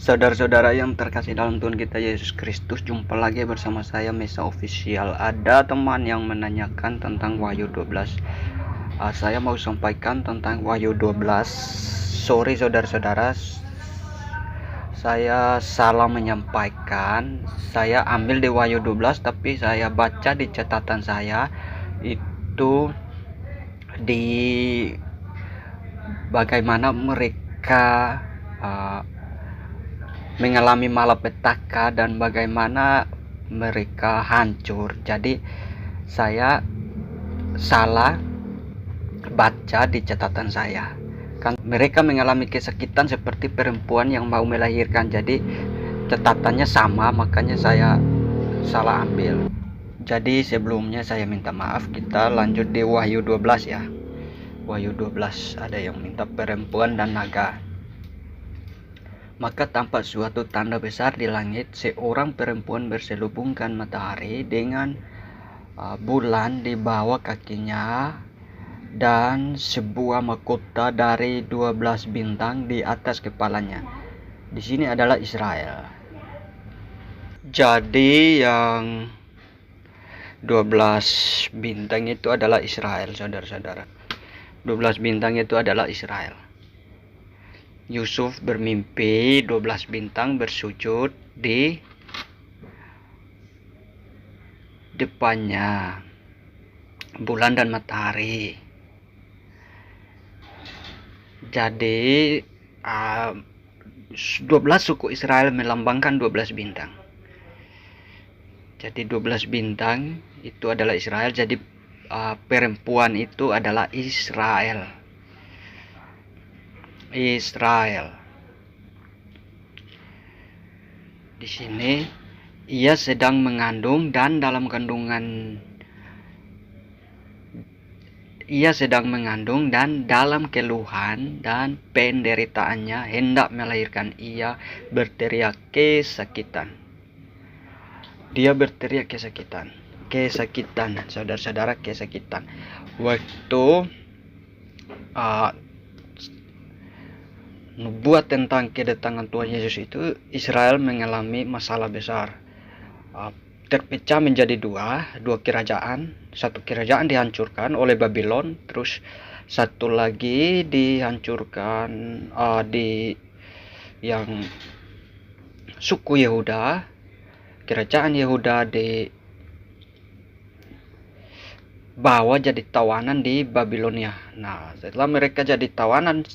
Saudara-saudara yang terkasih dalam Tuhan kita Yesus Kristus, jumpa lagi bersama saya Mesa Official. Ada teman yang menanyakan tentang Wahyu 12. Saya mau sampaikan tentang Wahyu 12. Sorry saudara-saudara, saya salah menyampaikan. Saya ambil di Wahyu 12, tapi saya baca di catatan saya itu di bagaimana mereka mengalami malapetaka dan bagaimana mereka hancur. Jadi saya salah baca di catatan saya. Kan mereka mengalami kesakitan seperti perempuan yang mau melahirkan. Jadi catatannya sama, makanya saya salah ambil. Jadi sebelumnya saya minta maaf. Kita lanjut di Wahyu 12 ya. Wahyu 12 ada yang minta perempuan dan naga. Maka tampak suatu tanda besar di langit, seorang perempuan berselubungkan matahari dengan bulan di bawah kakinya, dan sebuah mahkota dari 12 bintang di atas kepalanya. Di sini adalah Israel. Jadi yang 12 bintang itu adalah Israel, saudara-saudara. 12 bintang itu adalah Israel. Yusuf bermimpi 12 bintang bersujud di depannya, bulan dan matahari. Jadi 12 suku Israel melambangkan 12 bintang. Jadi 12 bintang itu adalah Israel. Jadi perempuan itu adalah Israel. Di sini ia sedang mengandung, dan dalam kandungan dalam keluhan dan penderitaannya hendak melahirkan, ia berteriak kesakitan. Dia berteriak kesakitan, saudara-saudara, kesakitan. Waktu nubuat tentang kedatangan Tuhan Yesus itu, Israel mengalami masalah besar. Terpecah menjadi dua kerajaan. Satu kerajaan dihancurkan oleh Babylon, terus satu lagi dihancurkan di yang suku Yehuda. Kerajaan Yehuda dibawa jadi tawanan di Babilonia. Nah, setelah mereka jadi tawanan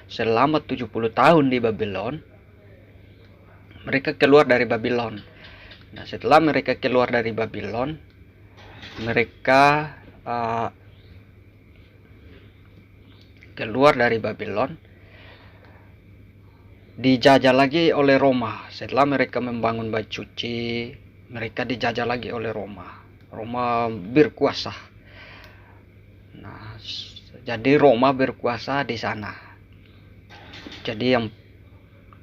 selama 70 tahun di Babylon, mereka keluar dari Babylon. Nah, setelah mereka keluar dari Babylon, dijajah lagi oleh Roma. Setelah mereka membangun bait suci, mereka dijajah lagi oleh Roma. Roma berkuasa. Nah, jadi Roma berkuasa di sana. Jadi yang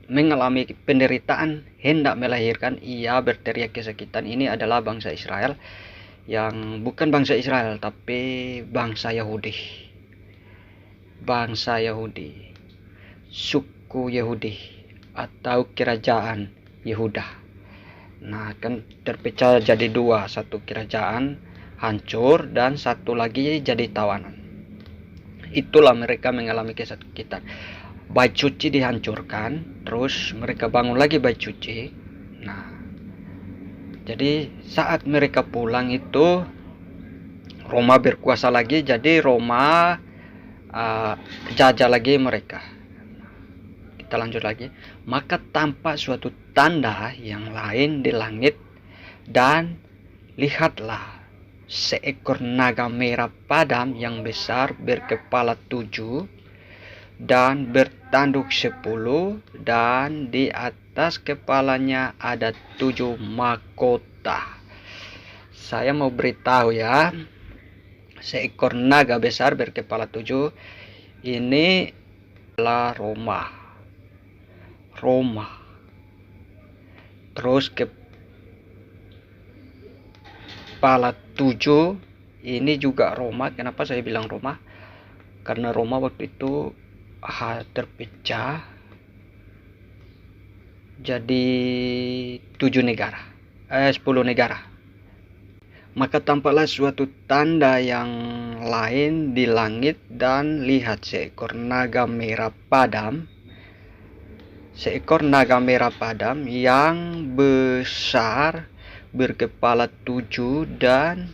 mengalami penderitaan hendak melahirkan, ia berteriak kesakitan. Ini adalah bangsa Israel, yang bukan bangsa Israel tapi bangsa Yahudi, suku Yahudi atau kerajaan Yehuda. Nah, kan terpecah jadi dua, satu kerajaan hancur dan satu lagi jadi tawanan. Itulah mereka mengalami kesakitan. Bait suci dihancurkan, terus mereka bangun lagi bait suci. Nah, jadi saat mereka pulang itu Roma berkuasa lagi, jadi Roma jajah lagi mereka. Kita lanjut lagi. Maka tampak suatu tanda yang lain di langit, dan lihatlah seekor naga merah padam yang besar, berkepala 7 dan bertanduk 10, dan di atas kepalanya ada 7 mahkota. Saya mau beritahu ya, seekor naga besar berkepala 7 ini adalah Roma. Terus kepala 7 ini juga Roma. Kenapa saya bilang Roma? Karena Roma waktu itu terpecah jadi 10 negara. Maka tampaklah suatu tanda yang lain di langit, dan lihat seekor naga merah padam. Seekor naga merah padam yang besar, berkepala 7 dan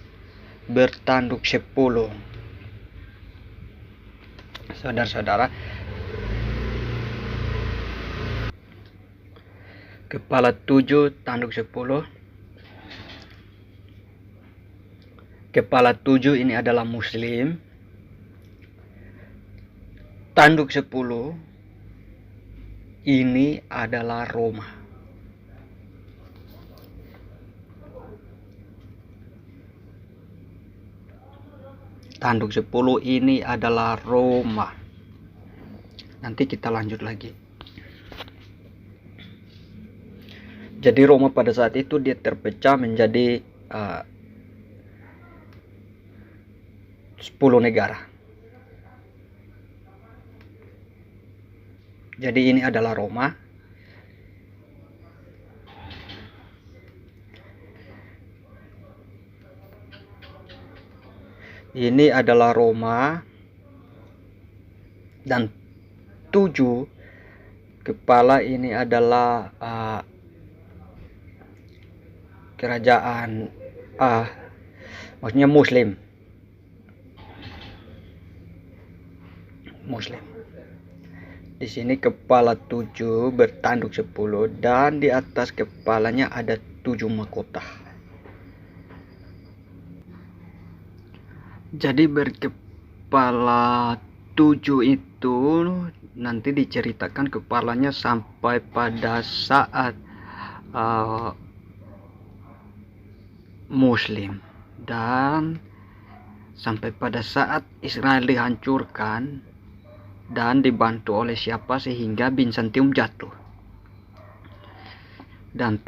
bertanduk 10. Saudara-saudara, kepala 7, tanduk 10. Kepala 7 ini adalah Muslim. Tanduk 10 ini adalah Roma. Tanduk 10 ini adalah Roma. Nanti kita lanjut lagi. Jadi Roma pada saat itu dia terpecah menjadi 10 negara. Jadi ini adalah Roma. Ini adalah Roma, dan 7 kepala ini adalah kerajaan, maksudnya Muslim. Di sini kepala 7 bertanduk 10, dan di atas kepalanya ada 7 mahkota. Jadi berkepala 7 itu nanti diceritakan kepalanya sampai pada saat Muslim, dan sampai pada saat Israel dihancurkan dan dibantu oleh siapa sehingga Bizantium jatuh. Dan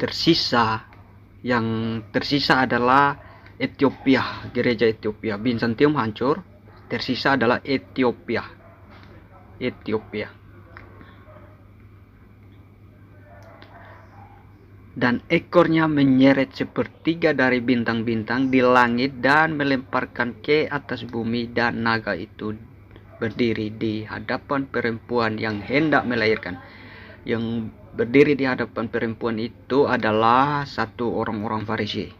yang tersisa adalah Ethiopia, gereja Ethiopia. Bizantium hancur, tersisa adalah Ethiopia. Dan ekornya menyeret sepertiga dari bintang-bintang di langit dan melemparkan ke atas bumi, dan naga itu berdiri di hadapan perempuan yang hendak melahirkan. Yang berdiri di hadapan perempuan itu adalah satu orang-orang Farisi.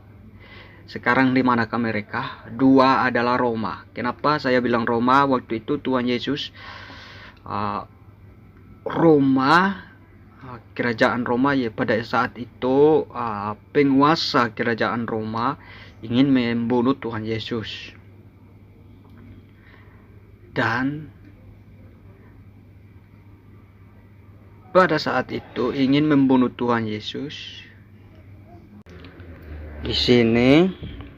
Sekarang di manakah mereka? 2 adalah Roma. Kenapa saya bilang Roma? Waktu itu Tuhan Yesus, Roma, kerajaan Roma, ya pada saat itu penguasa kerajaan Roma ingin membunuh Tuhan Yesus. Dan pada saat itu ingin membunuh Tuhan Yesus. Di sini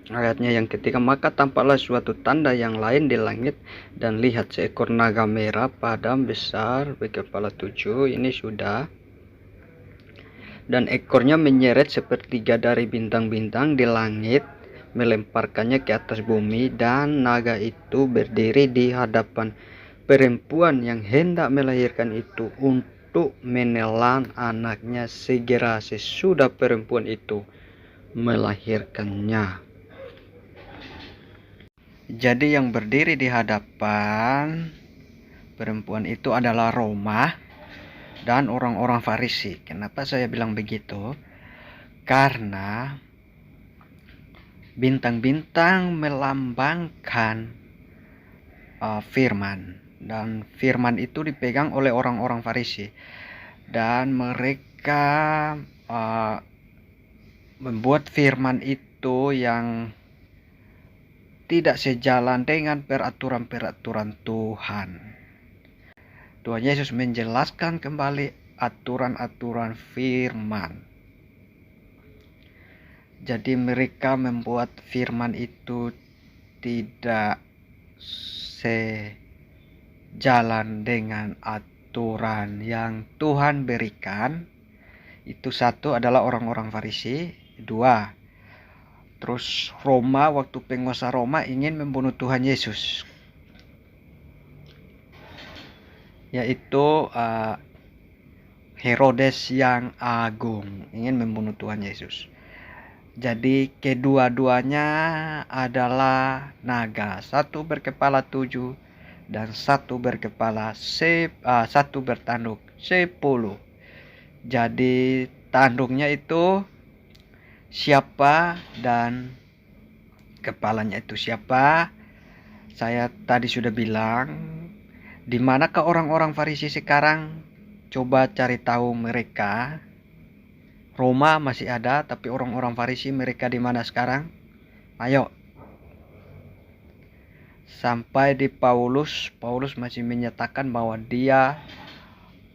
ayatnya yang ketiga, maka tampaklah suatu tanda yang lain di langit, dan lihat seekor naga merah padam besar berkepala 7. Ini sudah. Dan ekornya menyeret sepertiga dari bintang-bintang di langit, melemparkannya ke atas bumi, dan naga itu berdiri di hadapan perempuan yang hendak melahirkan itu untuk menelan anaknya segera sesudah perempuan itu melahirkannya. Jadi yang berdiri di hadapan perempuan itu adalah Roma dan orang-orang Farisi. Kenapa saya bilang begitu? Karena bintang-bintang melambangkan firman, dan firman itu dipegang oleh orang-orang Farisi, dan mereka membuat firman itu yang tidak sejalan dengan peraturan-peraturan Tuhan. Tuhan Yesus menjelaskan kembali aturan-aturan firman. Jadi mereka membuat firman itu tidak sejalan dengan aturan yang Tuhan berikan. Itu satu adalah orang-orang Farisi. 2, terus Roma, waktu penguasa Roma ingin membunuh Tuhan Yesus, yaitu Herodes yang agung, ingin membunuh Tuhan Yesus. Jadi kedua-duanya adalah naga, satu berkepala 7 dan satu bertanduk 10. Jadi tanduknya itu siapa dan kepalanya itu siapa? Saya tadi sudah bilang. Di manakah orang-orang Farisi sekarang? Coba cari tahu mereka. Roma masih ada, tapi orang-orang Farisi mereka di mana sekarang? Ayo. Sampai di Paulus masih menyatakan bahwa dia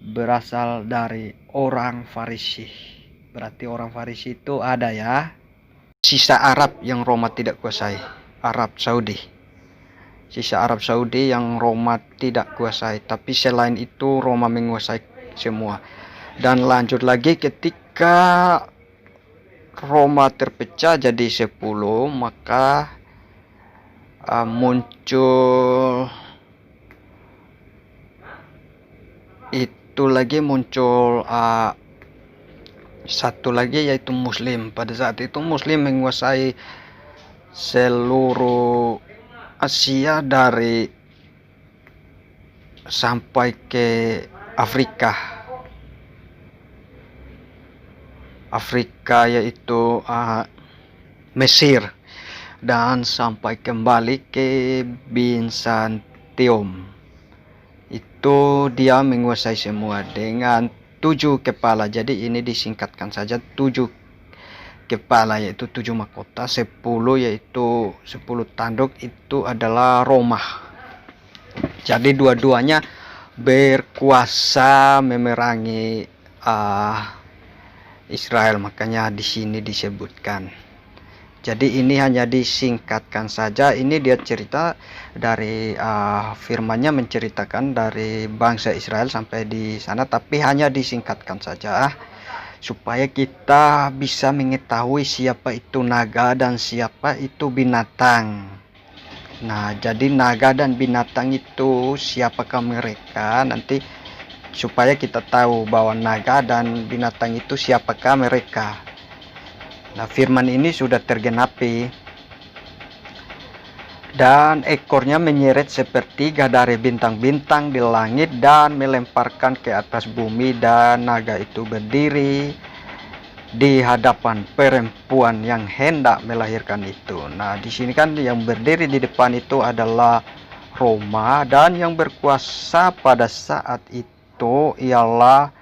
berasal dari orang Farisi. Berarti orang Farisi itu ada ya. Sisa Arab yang Roma tidak kuasai, Arab Saudi. Sisa Arab Saudi yang Roma tidak kuasai, tapi selain itu Roma menguasai semua. Dan lanjut lagi ketika Roma terpecah jadi 10, maka muncul satu lagi yaitu Muslim. Pada saat itu Muslim menguasai seluruh Asia dari sampai ke Afrika yaitu Mesir, dan sampai kembali ke Bizantium. Itu dia menguasai semua dengan 7 kepala. Jadi ini disingkatkan saja 7 kepala, yaitu 7 mahkota, 10 yaitu 10 tanduk itu adalah Roma. Jadi dua-duanya berkuasa memerangi Israel, makanya di sini disebutkan. Jadi ini hanya disingkatkan saja. Ini dia cerita dari firman-Nya menceritakan dari bangsa Israel sampai di sana, tapi hanya disingkatkan saja supaya kita bisa mengetahui siapa itu naga dan siapa itu binatang. Nah, jadi naga dan binatang itu siapakah mereka? Nanti supaya kita tahu bahwa naga dan binatang itu siapakah mereka. Nah, firman ini sudah tergenapi. Dan ekornya menyeret sepertiga dari bintang-bintang di langit dan melemparkan ke atas bumi, dan naga itu berdiri di hadapan perempuan yang hendak melahirkan itu. Nah, di sini kan yang berdiri di depan itu adalah Roma, dan yang berkuasa pada saat itu ialah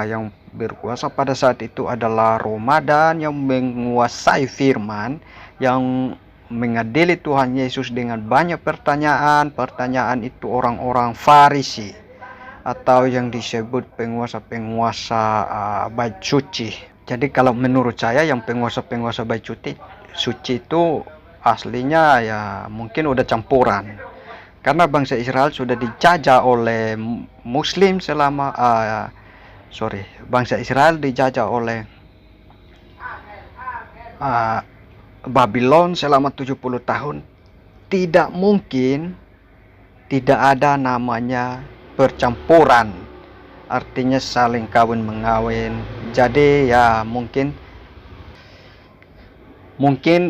yang berkuasa pada saat itu adalah Roma, dan yang menguasai firman, yang mengadili Tuhan Yesus dengan banyak pertanyaan itu orang-orang Farisi, atau yang disebut penguasa-penguasa bait suci. Jadi kalau menurut saya yang penguasa-penguasa bait suci itu aslinya ya mungkin udah campuran, karena bangsa Israel sudah dijajah oleh Muslim selama bangsa Israel dijajah oleh Babylon selama 70 tahun. Tidak mungkin tidak ada namanya percampuran, artinya saling kawin mengawin. Jadi ya mungkin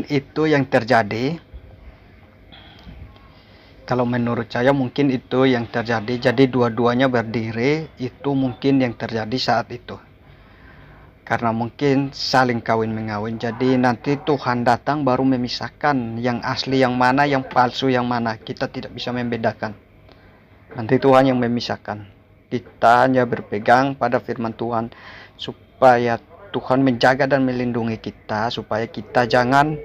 itu yang terjadi. Kalau menurut saya mungkin itu yang terjadi. Jadi dua-duanya berdiri, itu mungkin yang terjadi saat itu. Karena mungkin saling kawin mengawin. Jadi nanti Tuhan datang baru memisahkan yang asli yang mana, yang palsu yang mana. Kita tidak bisa membedakan. Nanti Tuhan yang memisahkan. Kita hanya berpegang pada firman Tuhan supaya Tuhan menjaga dan melindungi kita, supaya kita jangan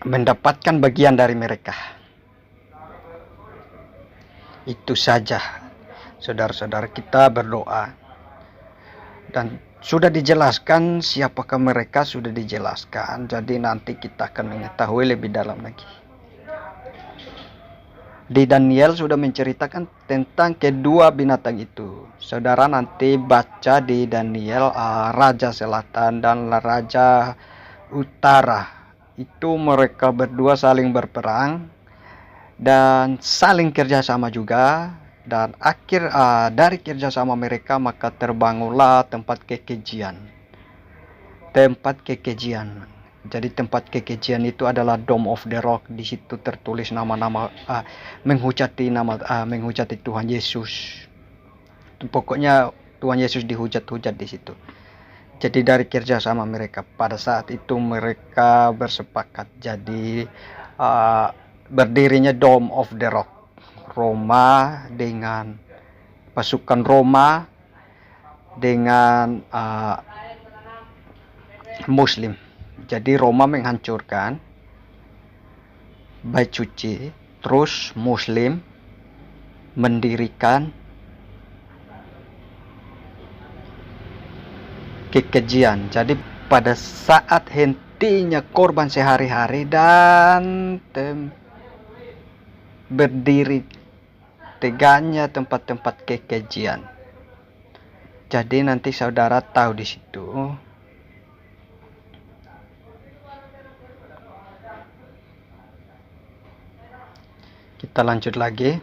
mendapatkan bagian dari mereka. Itu saja. Saudara-saudara, kita berdoa. Dan sudah dijelaskan siapakah mereka, sudah dijelaskan. Jadi nanti kita akan mengetahui lebih dalam lagi. Di Daniel sudah menceritakan tentang kedua binatang itu. Saudara nanti baca di Daniel, Raja Selatan dan Raja Utara. Itu mereka berdua saling berperang dan saling kerjasama juga. Dan dari kerjasama mereka maka terbangunlah tempat kekejian. Jadi tempat kekejian itu adalah Dome of the Rock. Di situ tertulis nama-nama menghujati Tuhan Yesus. Pokoknya Tuhan Yesus dihujat-hujat di situ. Jadi dari kerjasama mereka pada saat itu mereka bersepakat jadi berdirinya Dome of the Rock. Roma dengan pasukan Roma dengan Muslim. Jadi Roma menghancurkan bait suci, terus Muslim mendirikan kekejian. Jadi pada saat hentinya korban sehari-hari dan berdiri tegaknya tempat-tempat kekejian. Jadi nanti saudara tahu di situ. Kita lanjut lagi.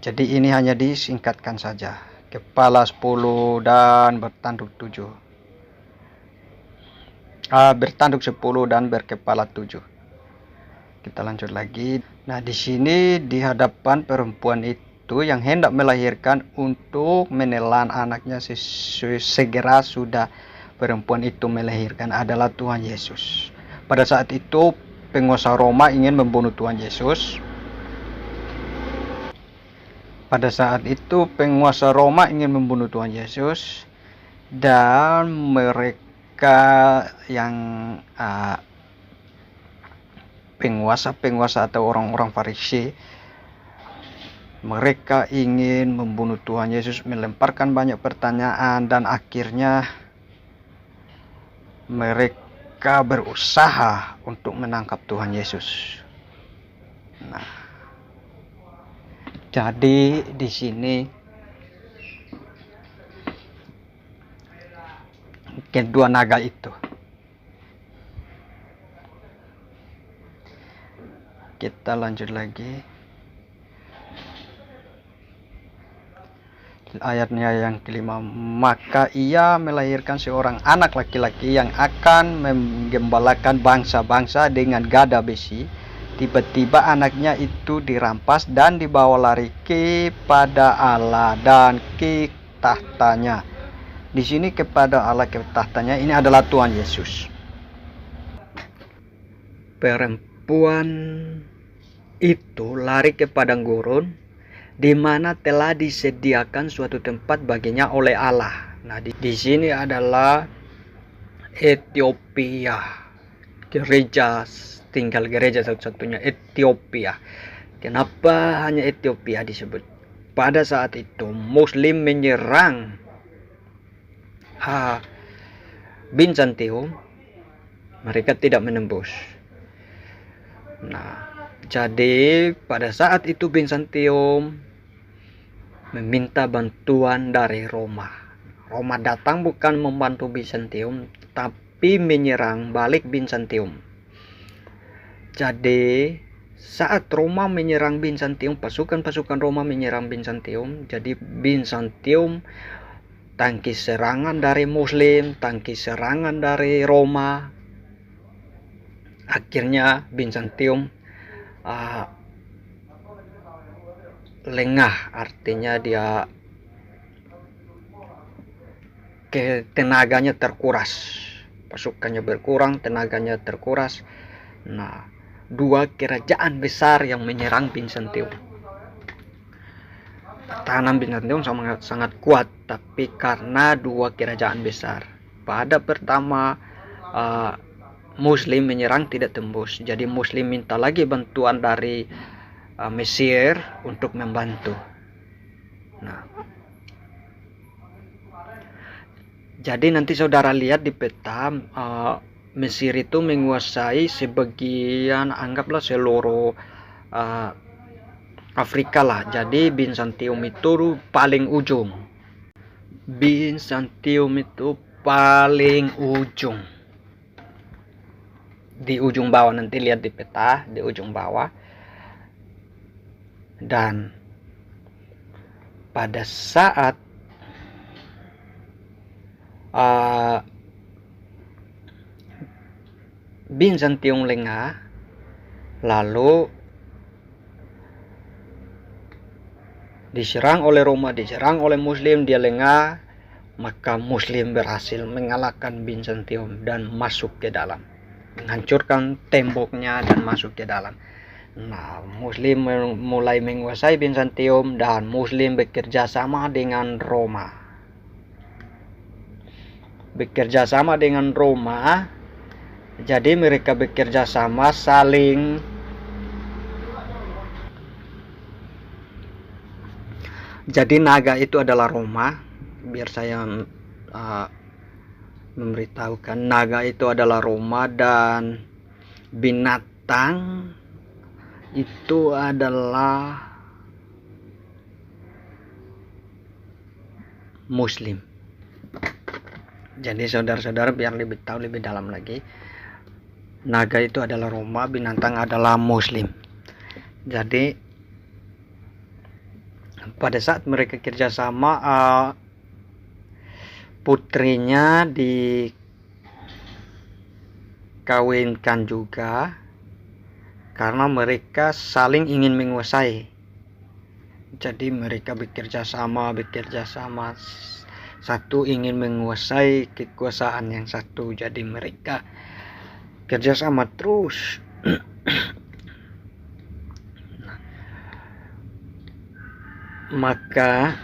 Jadi ini hanya disingkatkan saja. Kepala 10 dan bertanduk 7. Bertanduk 10 dan berkepala 7. Kita lanjut lagi. Nah, di sini di hadapan perempuan itu yang hendak melahirkan untuk menelan anaknya segera sudah perempuan itu melahirkan adalah Tuhan Yesus. Pada saat itu penguasa Roma ingin membunuh Tuhan Yesus. Pada saat itu penguasa Roma ingin membunuh Tuhan Yesus dan mereka yang penguasa atau orang-orang Farisi, mereka ingin membunuh Tuhan Yesus, melemparkan banyak pertanyaan dan akhirnya mereka berusaha untuk menangkap Tuhan Yesus. Nah, jadi di sini kedua naga itu. Kita lanjut lagi. Ayatnya yang kelima. Maka ia melahirkan seorang anak laki-laki yang akan menggembalakan bangsa-bangsa dengan gada besi. Tiba-tiba anaknya itu dirampas dan dibawa lari kepada Allah dan ke tahtanya. Di sini kepada Allah ke tahtanya ini adalah Tuhan Yesus. Perempuan itu lari ke padang gurun di mana telah disediakan suatu tempat baginya oleh Allah. Nah, di sini adalah Ethiopia. Tinggal gereja satu-satunya Ethiopia. Kenapa hanya Ethiopia disebut? Pada saat itu Muslim menyerang Bizantium, mereka tidak menembus. Nah, jadi pada saat itu Bizantium meminta bantuan dari Roma. Roma datang bukan membantu Bizantium, tapi menyerang balik Bizantium. Jadi saat Roma menyerang Bizantium, pasukan-pasukan Roma menyerang Bizantium, jadi Bizantium tangkis serangan dari Muslim, tangkis serangan dari Roma. Akhirnya Bizantium lengah, artinya dia tenaganya terkuras, pasukannya berkurang, tenaganya terkuras. Nah, dua kerajaan besar yang menyerang Bizantium. Pertahanan Bizantium sangat kuat, tapi karena dua kerajaan besar. Pada pertama Muslim menyerang tidak tembus, jadi Muslim minta lagi bantuan dari Mesir untuk membantu. Nah, jadi nanti saudara lihat di peta, Mesir itu menguasai sebagian, anggaplah seluruh Afrika lah. Jadi Bizantium itu paling ujung. Di ujung bawah, nanti lihat di peta di ujung bawah. Dan pada saat Byzantium lengah, lalu diserang oleh Roma, diserang oleh Muslim, dia lengah, maka Muslim berhasil mengalahkan Byzantium dan masuk ke dalam, menghancurkan temboknya dan masuk ke dalam. Nah, Muslim mulai menguasai Byzantium dan Muslim bekerja sama dengan Roma. Jadi mereka bekerja sama, saling jadi naga itu adalah Roma. Biar saya memberitahukan, naga itu adalah Roma dan binatang itu adalah Muslim. Jadi saudara-saudara, biar lebih tahu lebih dalam lagi, naga itu adalah Roma, binatang adalah Muslim. Jadi pada saat mereka kerjasama, putrinya dikawinkan juga karena mereka saling ingin menguasai. Jadi mereka bekerja sama, satu ingin menguasai kekuasaan yang satu, jadi mereka kerjasama terus. Maka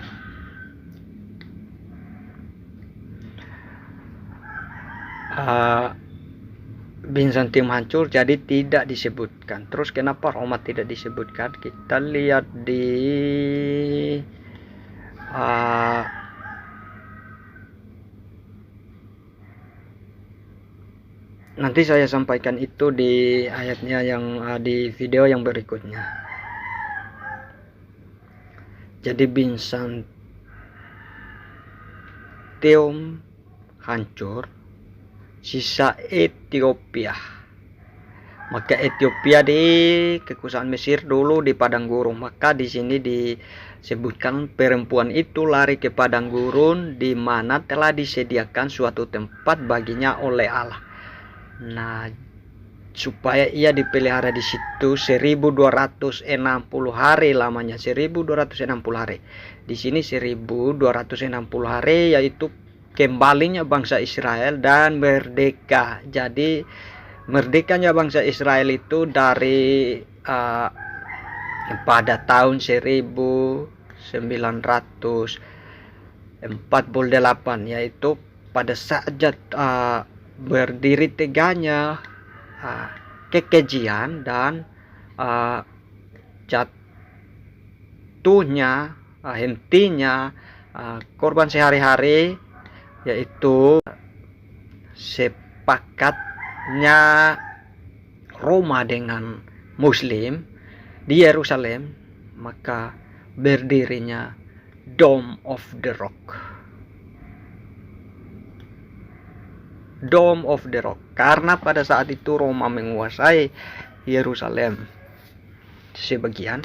Byzantium hancur, jadi tidak disebutkan. Terus kenapa Roma tidak disebutkan? Kita lihat di nanti saya sampaikan itu di ayatnya yang di video yang berikutnya. Jadi Byzantium hancur, sisa Ethiopia. Maka Ethiopia di kekuasaan Mesir dulu di padang gurun. Maka di sini disebutkan perempuan itu lari ke padang gurun di mana telah disediakan suatu tempat baginya oleh Allah. Nah, supaya ia dipelihara di situ 1260 hari lamanya. 1260 hari. Di sini 1260 hari, yaitu kembalinya bangsa Israel dan merdeka. Jadi merdekanya bangsa Israel itu dari pada tahun 1948, yaitu pada saat berdiri tegaknya kekejian dan jatuhnya, hentinya korban sehari-hari, yaitu sepakatnya Roma dengan Muslim di Yerusalem, maka berdirinya Dome of the Rock. Dome of the Rock, karena pada saat itu Roma menguasai Yerusalem sebagian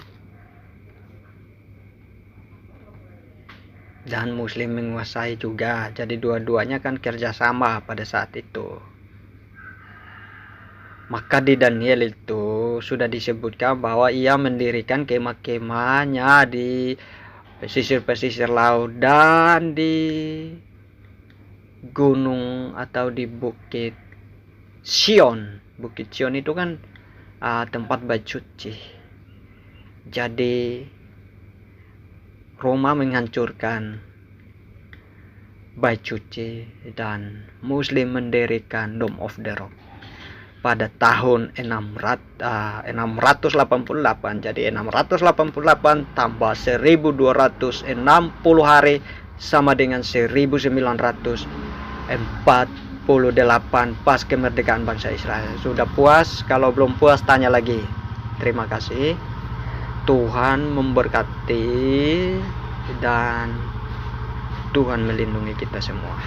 dan Muslim menguasai juga. Jadi dua-duanya kan kerjasama pada saat itu. Maka di Daniel itu sudah disebutkan bahwa ia mendirikan kemah-kemahnya di pesisir-pesisir laut dan di gunung atau di Bukit Sion. Bukit Sion itu kan tempat bait suci. Jadi Roma menghancurkan bait suci dan Muslim mendirikan Dome of the Rock pada tahun 688. Jadi 688 tambah 1260 hari sama dengan 1948, pas kemerdekaan bangsa Israel. Sudah puas? Kalau belum puas tanya lagi. Terima kasih. Tuhan memberkati dan Tuhan melindungi kita semua.